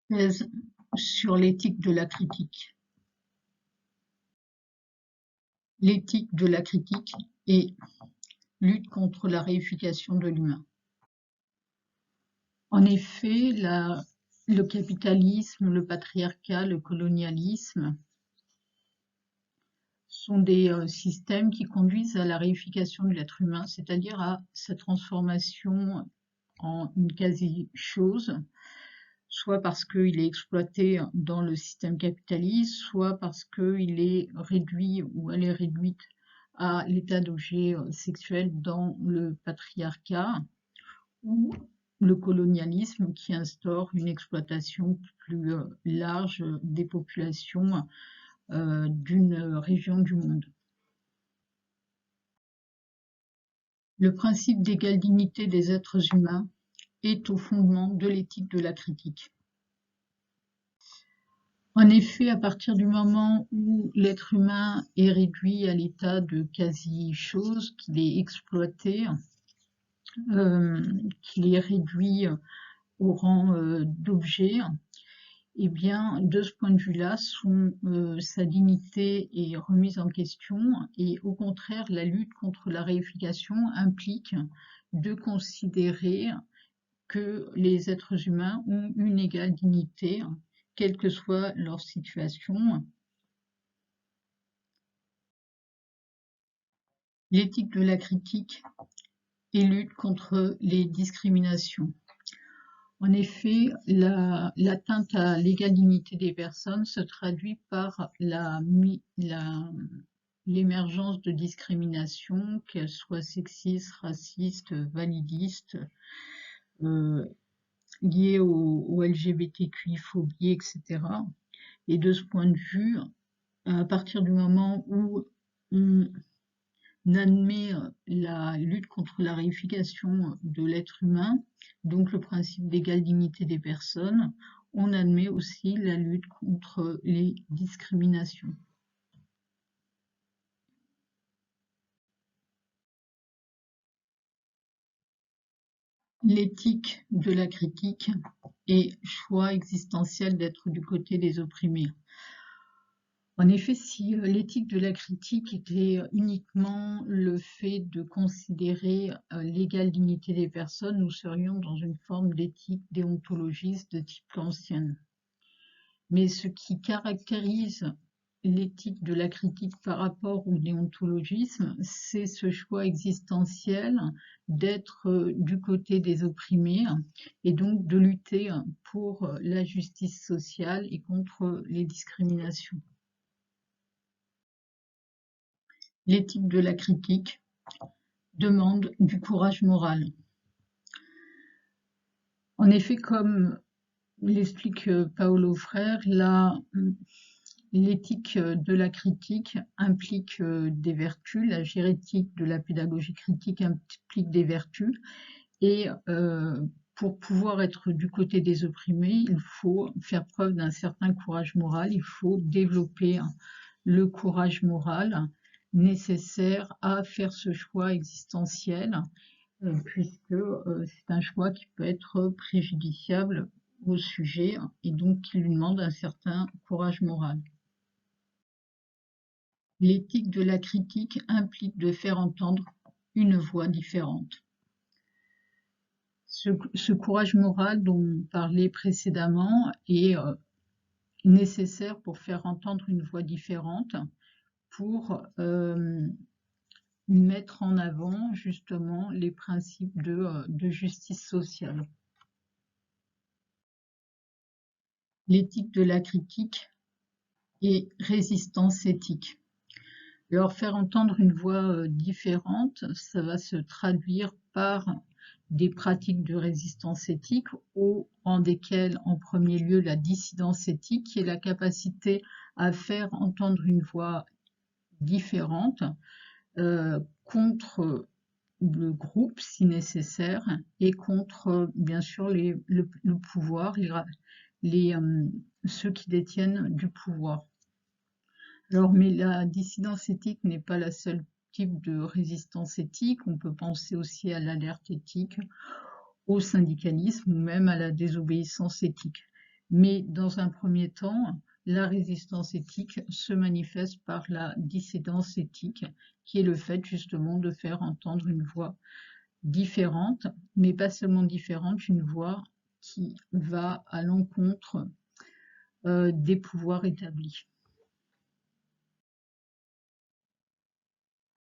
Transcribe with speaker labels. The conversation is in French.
Speaker 1: Thèse sur l'éthique de la critique. L'éthique de la critique et lutte contre la réification de l'humain. En effet, le capitalisme, le patriarcat, le colonialisme sont des systèmes qui conduisent à la réification de l'être humain, c'est-à-dire à sa transformation en une quasi-chose, soit parce qu'il est exploité dans le système capitaliste, soit parce qu'il est réduit ou elle est réduite à l'état d'objet sexuel dans le patriarcat, ou le colonialisme qui instaure une exploitation plus large des populations d'une région du monde. Le principe d'égale dignité des êtres humains est au fondement de l'éthique de la critique. En effet, à partir du moment où l'être humain est réduit à l'état de quasi-chose, qu'il est exploité, qu'il est réduit au rang d'objet, eh bien, de ce point de vue-là, sa dignité est remise en question et au contraire, la lutte contre la réification implique de considérer que les êtres humains ont une égale dignité, quelle que soit leur situation. L'éthique de la critique et lutte contre les discriminations. En effet, l'atteinte à l'égale dignité des personnes se traduit par l'émergence de discriminations, qu'elles soient sexistes, racistes, validistes, liées au LGBTQI-phobie, etc. Et de ce point de vue, à partir du moment où on admet la lutte contre la réification de l'être humain, donc le principe d'égale dignité des personnes, on admet aussi la lutte contre les discriminations. L'éthique de la critique est choix existentiel d'être du côté des opprimés. En effet, si l'éthique de la critique était uniquement le fait de considérer l'égale dignité des personnes, nous serions dans une forme d'éthique déontologiste de type kantienne. Mais ce qui caractérise l'éthique de la critique par rapport au déontologisme, c'est ce choix existentiel d'être du côté des opprimés et donc de lutter pour la justice sociale et contre les discriminations. L'éthique de la critique demande du courage moral. En effet, comme l'explique Paulo Freire, l'éthique de la critique implique des vertus, la génétique de la pédagogie critique implique des vertus, et pour pouvoir être du côté des opprimés, il faut faire preuve d'un certain courage moral, il faut développer le courage moral nécessaire à faire ce choix existentiel, puisque c'est un choix qui peut être préjudiciable au sujet et donc qui lui demande un certain courage moral. L'éthique de la critique implique de faire entendre une voix différente. Ce courage moral dont on parlait précédemment est nécessaire pour faire entendre une voix différente, pour mettre en avant justement les principes de justice sociale. L'éthique de la critique et résistance éthique. Alors faire entendre une voix différente, ça va se traduire par des pratiques de résistance éthique au rang desquelles en premier lieu la dissidence éthique, qui est la capacité à faire entendre une voix différente contre le groupe si nécessaire et contre bien sûr le pouvoir, ceux qui détiennent du pouvoir. Alors, mais la dissidence éthique n'est pas la seule type de résistance éthique. On peut penser aussi à l'alerte éthique, au syndicalisme ou même à la désobéissance éthique. Mais dans un premier temps, la résistance éthique se manifeste par la dissidence éthique, qui est le fait justement de faire entendre une voix différente, mais pas seulement différente, une voix qui va à l'encontre des pouvoirs établis.